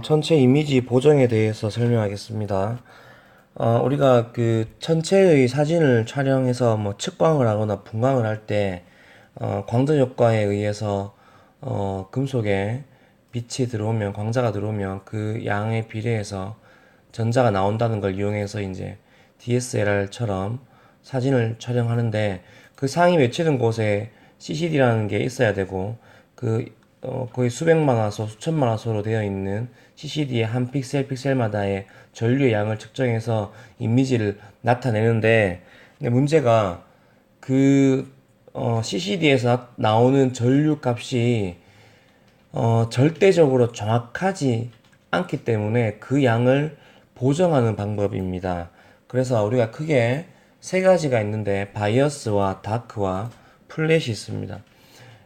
천체 이미지 보정에 대해서 설명하겠습니다. 우리가 그 천체의 사진을 촬영해서 뭐 측광을 하거나 분광을 할 때, 광전 효과에 의해서, 금속에 빛이 들어오면, 광자가 들어오면 그 양에 비례해서 전자가 나온다는 걸 이용해서 이제 DSLR처럼 사진을 촬영하는데 그 상이 맺히는 곳에 CCD라는 게 있어야 되고 그 거의 수백만 화소, 수천만 화소로 되어 있는 CCD의 한 픽셀 픽셀마다의 전류의 양을 측정해서 이미지를 나타내는데 근데 문제가 그 CCD에서 나오는 전류 값이 절대적으로 정확하지 않기 때문에 그 양을 보정하는 방법입니다. 그래서 우리가 크게 세 가지가 있는데 바이어스와 다크와 플랫이 있습니다.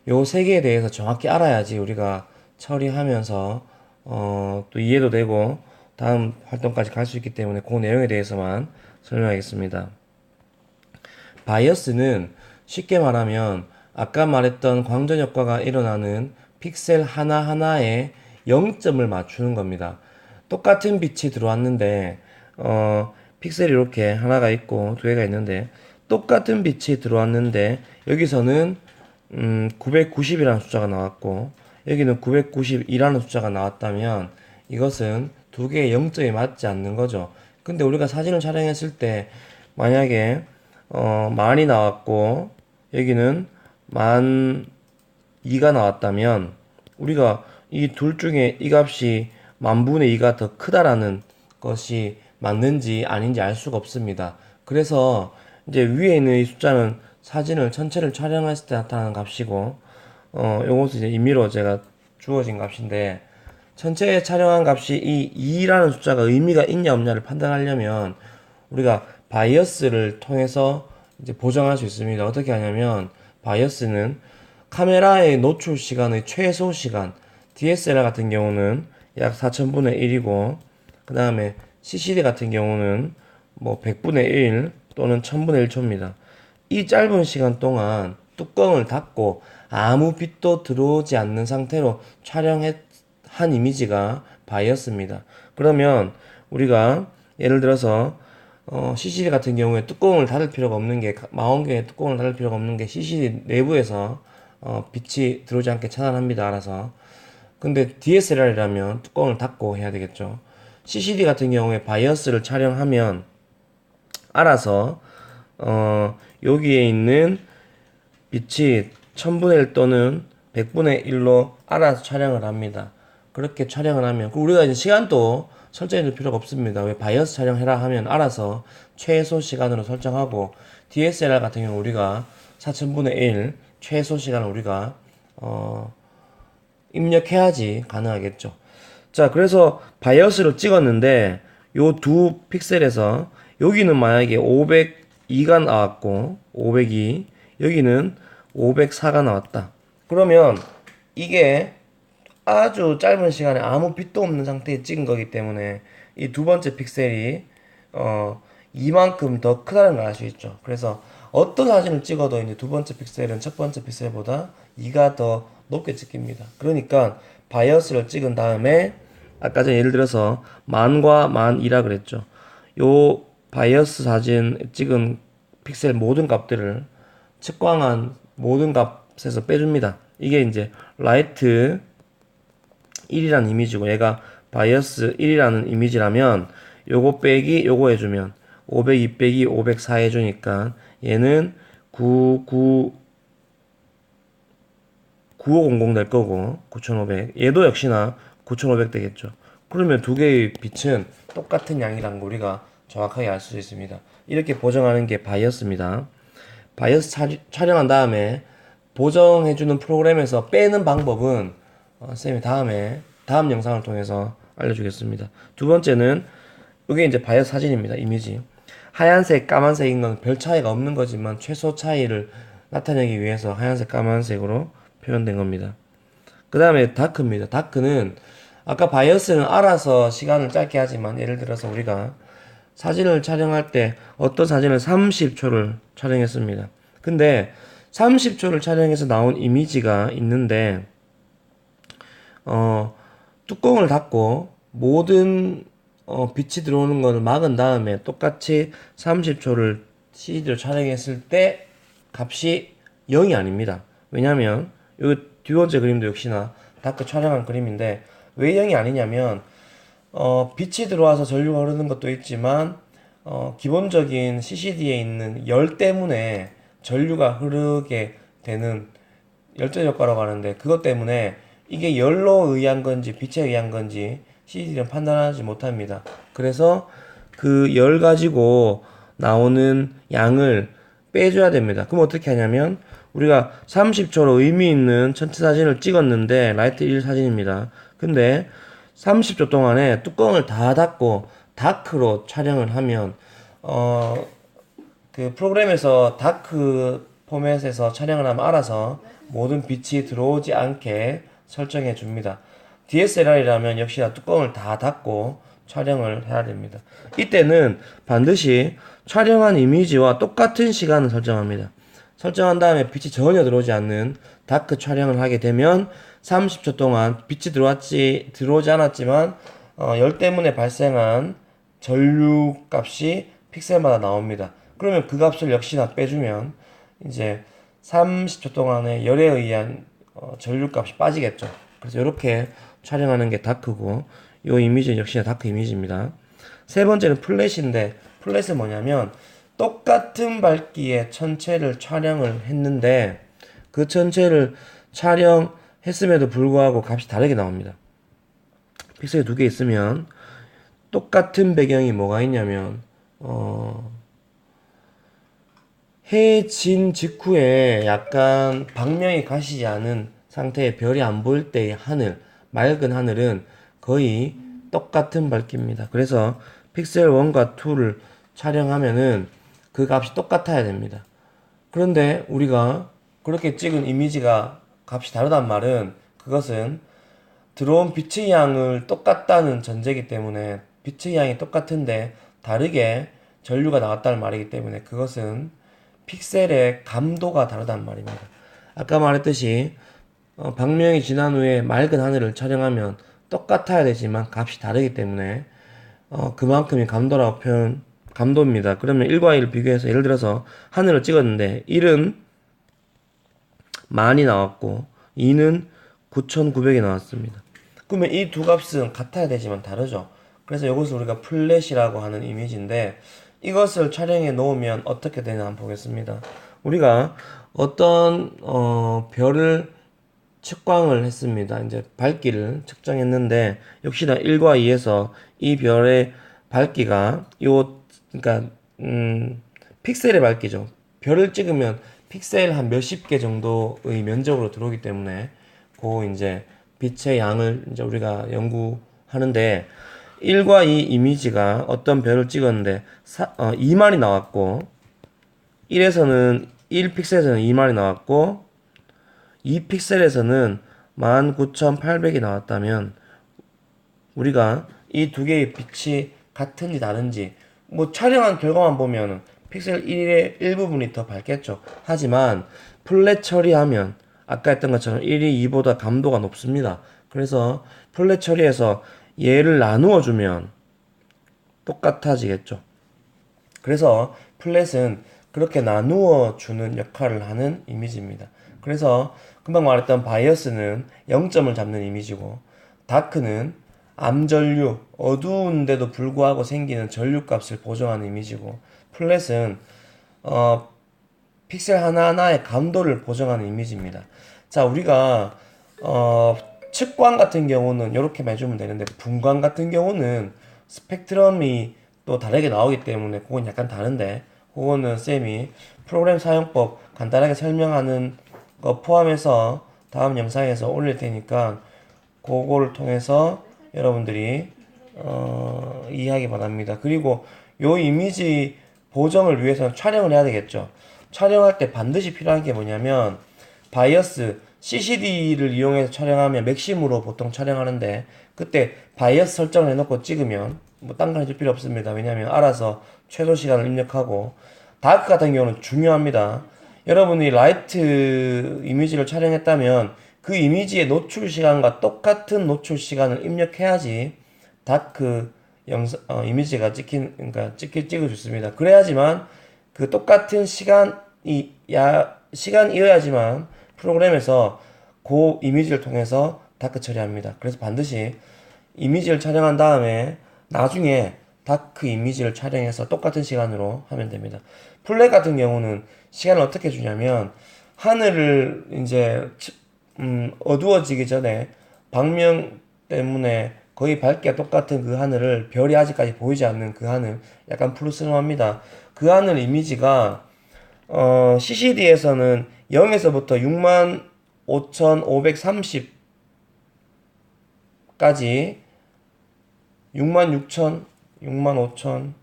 요 세 개에 대해서 정확히 알아야지 우리가 처리하면서 또 이해도 되고 다음 활동까지 갈 수 있기 때문에 그 내용에 대해서만 설명하겠습니다. 바이어스는 쉽게 말하면 아까 말했던 광전 효과가 일어나는 픽셀 하나하나에 0점을 맞추는 겁니다. 똑같은 빛이 들어왔는데 픽셀이 이렇게 하나가 있고 두 개가 있는데 똑같은 빛이 들어왔는데 여기서는 990이라는 숫자가 나왔고 여기는 992라는 숫자가 나왔다면 이것은 두 개의 0점이 맞지 않는 거죠. 근데 우리가 사진을 촬영했을 때 만약에 만이 나왔고 여기는 만 2가 나왔다면 우리가 이 둘 중에 이 값이 만분의 2가 더 크다라는 것이 맞는지 아닌지 알 수가 없습니다. 그래서 이제 위에 있는 이 숫자는 사진을 전체를 촬영했을 때 나타나는 값이고 요것은 이제 임의로 제가 주어진 값인데 전체 촬영한 값이 이 2라는 숫자가 의미가 있냐 없냐를 판단하려면 우리가 바이어스를 통해서 이제 보정할 수 있습니다. 어떻게 하냐면 바이어스는 카메라의 노출 시간의 최소 시간, DSLR 같은 경우는 약 4000분의 1이고 그 다음에 CCD 같은 경우는 뭐 100분의 1 또는 1000분의 1초입니다. 이 짧은 시간 동안 뚜껑을 닫고 아무 빛도 들어오지 않는 상태로 한 이미지가 바이어스입니다. 그러면 우리가 예를 들어서 CCD 같은 경우에 뚜껑을 닫을 필요가 없는 게 망원경에 뚜껑을 닫을 필요가 없는 게 CCD 내부에서 빛이 들어오지 않게 차단합니다. 알아서. 근데 DSLR이라면 뚜껑을 닫고 해야 되겠죠. CCD 같은 경우에 바이어스를 촬영하면 알아서 여기에 있는 빛이 1000분의 1 또는 100분의 1로 알아서 촬영을 합니다. 그렇게 촬영을 하면 우리가 이제 시간도 설정해 줄 필요가 없습니다. 왜 바이어스 촬영해라 하면 알아서 최소 시간으로 설정하고 DSLR 같은 경우 우리가 4000분의 1 최소 시간을 우리가 입력해야지 가능하겠죠. 자, 그래서 바이어스를 찍었는데 요 두 픽셀에서 여기는 만약에 502가 나왔고 502 여기는 504가 나왔다. 그러면 이게 아주 짧은 시간에 아무 빛도 없는 상태에 찍은 거기 때문에 이 두 번째 픽셀이 이만큼 더 크다는 걸 알 수 있죠. 그래서 어떤 사진을 찍어도 이제 두 번째 픽셀은 첫 번째 픽셀보다 2가 더 높게 찍힙니다. 그러니까 바이어스를 찍은 다음에 아까 전에 예를 들어서 만과 만2라 그랬죠. 요 바이어스 사진 찍은 픽셀 모든 값들을 측광한 모든 값에서 빼줍니다. 이게 이제 라이트 1이라는 이미지고 얘가 바이어스 1이라는 이미지라면 요거 빼기 요거 해주면 502 빼기 504 해주니까 얘는 9500 될 거고 9500 얘도 역시나 9500 되겠죠. 그러면 두 개의 빛은 똑같은 양이라는 거 우리가 정확하게 알 수 있습니다. 이렇게 보정하는 게 바이어스입니다. 바이어스 촬영한 다음에 보정해주는 프로그램에서 빼는 방법은 쌤이 다음 영상을 통해서 알려주겠습니다. 두 번째는 이게 이제 바이어스 사진입니다. 이미지. 하얀색, 까만색인 건 별 차이가 없는 거지만 최소 차이를 나타내기 위해서 하얀색, 까만색으로 표현된 겁니다. 그 다음에 다크입니다. 다크는 아까 바이어스는 알아서 시간을 짧게 하지만 예를 들어서 우리가 사진을 촬영할 때 어떤 사진을 30초를 촬영했습니다. 근데 30초를 촬영해서 나온 이미지가 있는데 뚜껑을 닫고 모든 빛이 들어오는 것을 막은 다음에 똑같이 30초를 CD로 촬영했을 때 값이 0이 아닙니다. 왜냐하면 이 두 번째 그림도 역시나 다크 촬영한 그림인데 왜 0이 아니냐면 빛이 들어와서 전류가 흐르는 것도 있지만 기본적인 CCD에 있는 열 때문에 전류가 흐르게 되는 열전 효과라고 하는데 그것 때문에 이게 열로 의한 건지 빛에 의한 건지 CCD는 판단하지 못합니다. 그래서 그 열 가지고 나오는 양을 빼줘야 됩니다. 그럼 어떻게 하냐면 우리가 30초로 의미 있는 전체 사진을 찍었는데 라이트 1 사진입니다. 근데 30초 동안에 뚜껑을 다 닫고 다크로 촬영을 하면 그 프로그램에서 다크 포맷에서 촬영을 하면 알아서 모든 빛이 들어오지 않게 설정해 줍니다. DSLR이라면 역시나 뚜껑을 다 닫고 촬영을 해야 됩니다. 이때는 반드시 촬영한 이미지와 똑같은 시간을 설정합니다. 설정한 다음에 빛이 전혀 들어오지 않는 다크 촬영을 하게 되면 30초 동안 빛이 들어오지 않았지만 열 때문에 발생한 전류 값이 픽셀마다 나옵니다. 그러면 그 값을 역시나 빼주면 이제 30초 동안의 열에 의한 전류 값이 빠지겠죠. 그래서 이렇게 촬영하는 게 다크고 이 이미지는 역시나 다크 이미지입니다. 세 번째는 플랫인데 플랫은 뭐냐면 똑같은 밝기의 천체를 촬영을 했는데 그 천체를 촬영했음에도 불구하고 값이 다르게 나옵니다. 픽셀이 두 개 있으면 똑같은 배경이 뭐가 있냐면 해 진 직후에 약간 방명이 가시지 않은 상태의 별이 안 보일 때의 하늘, 맑은 하늘은 거의 똑같은 밝기입니다. 그래서 픽셀 1과 2를 촬영하면은 그 값이 똑같아야 됩니다. 그런데 우리가 그렇게 찍은 이미지가 값이 다르단 말은 그것은 들어온 빛의 양을 똑같다는 전제이기 때문에 빛의 양이 똑같은데 다르게 전류가 나왔다는 말이기 때문에 그것은 픽셀의 감도가 다르단 말입니다. 아까 말했듯이 방명이 지난 후에 맑은 하늘을 촬영하면 똑같아야 되지만 값이 다르기 때문에 그만큼이 감도입니다. 그러면 1과 1을 비교해서 예를 들어서 하늘을 찍었는데 1은 만이 나왔고 2는 9,900이 나왔습니다. 그러면 이 두 값은 같아야 되지만 다르죠. 그래서 이것을 우리가 플랫이라고 하는 이미지인데 이것을 촬영해 놓으면 어떻게 되나 한번 보겠습니다. 우리가 어떤 별을 측광을 했습니다. 이제 밝기를 측정했는데 역시나 1과 2에서 이 별의 밝기가 그러니까 픽셀의 밝기죠. 별을 찍으면 픽셀 한 몇십 개 정도의 면적으로 들어오기 때문에 그 이제 빛의 양을 이제 우리가 연구하는데 1과 2 이미지가 어떤 별을 찍었는데 2만이 나왔고 1에서는 1픽셀에서는 2만이 나왔고 2픽셀에서는 19,800이 나왔다면 우리가 이 두 개의 빛이 같은지 다른지 뭐 촬영한 결과만 보면 픽셀 1의 일부분이 더 밝겠죠. 하지만 플랫 처리하면 아까 했던 것처럼 1이 2보다 감도가 높습니다. 그래서 플랫 처리해서 얘를 나누어 주면 똑같아지겠죠. 그래서 플랫은 그렇게 나누어 주는 역할을 하는 이미지입니다. 그래서 금방 말했던 바이어스는 0점을 잡는 이미지고 다크는 암전류, 어두운데도 불구하고 생기는 전류값을 보정하는 이미지고 플랫은 픽셀 하나하나의 감도를 보정하는 이미지입니다. 자, 우리가 측광 같은 경우는 이렇게 해주면 되는데 분광 같은 경우는 스펙트럼이 또 다르게 나오기 때문에 그건 약간 다른데 그거는 쌤이 프로그램 사용법 간단하게 설명하는 거 포함해서 다음 영상에서 올릴 테니까 그거를 통해서 여러분들이 이해하기 바랍니다. 그리고 요 이미지 보정을 위해서는 촬영을 해야 되겠죠. 촬영할 때 반드시 필요한 게 뭐냐면 바이어스 CCD를 이용해서 촬영하면 맥심으로 보통 촬영하는데 그때 바이어스 설정을 해놓고 찍으면 뭐 딴 거 해줄 필요 없습니다. 왜냐하면 알아서 최소 시간을 입력하고 다크 같은 경우는 중요합니다. 여러분이 라이트 이미지를 촬영했다면 그 이미지의 노출 시간과 똑같은 노출 시간을 입력해야지 다크 이미지가 찍을 수 있습니다. 그래야지만 그 똑같은 시간이어야지만 프로그램에서 그 이미지를 통해서 다크 처리합니다. 그래서 반드시 이미지를 촬영한 다음에 나중에 다크 이미지를 촬영해서 똑같은 시간으로 하면 됩니다. 플랫 같은 경우는 시간을 어떻게 주냐면 하늘을 이제 어두워지기 전에 방명 때문에 거의 밝기가 똑같은 그 하늘을 별이 아직까지 보이지 않는 그 하늘 약간 푸르스름합니다. 그 하늘 이미지가 CCD에서는 0에서부터 65,530까지 66,000, 65,000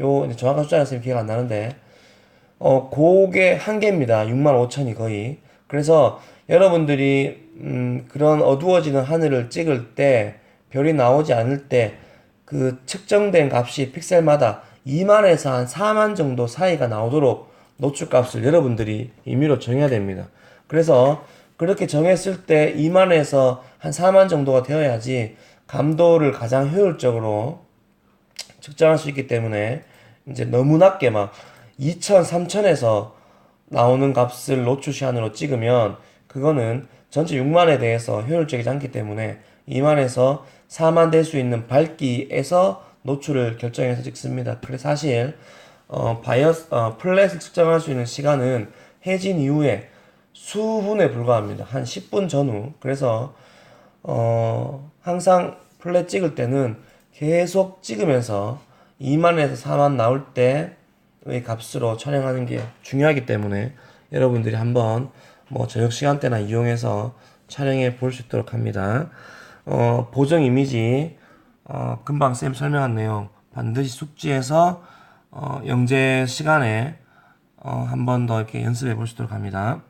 요 정확한 숫자는 선생님 기억 안 나는데 그게 한계입니다. 65,000이 거의. 그래서 여러분들이 그런 어두워지는 하늘을 찍을 때 별이 나오지 않을 때 그 측정된 값이 픽셀마다 2만에서 한 4만 정도 사이가 나오도록 노출 값을 여러분들이 임의로 정해야 됩니다. 그래서 그렇게 정했을 때 2만에서 한 4만 정도가 되어야지 감도를 가장 효율적으로 측정할 수 있기 때문에 이제 너무 낮게 막 2천, 3천에서 나오는 값을 노출 시간으로 찍으면 그거는 전체 6만에 대해서 효율적이지 않기 때문에 2만에서 4만 될 수 있는 밝기에서 노출을 결정해서 찍습니다. 그래서 사실 플랫을 측정할 수 있는 시간은 해진 이후에 수분에 불과합니다. 한 10분 전후. 그래서 항상 플랫 찍을 때는 계속 찍으면서 2만에서 4만 나올 때의 값으로 촬영하는 게 중요하기 때문에 여러분들이 한번 뭐 저녁 시간대나 이용해서 촬영해 볼 수 있도록 합니다. 보정 이미지 금방 쌤 설명한 내용 반드시 숙지해서 영재 시간에 한 번 더 이렇게 연습해 볼 수 있도록 합니다.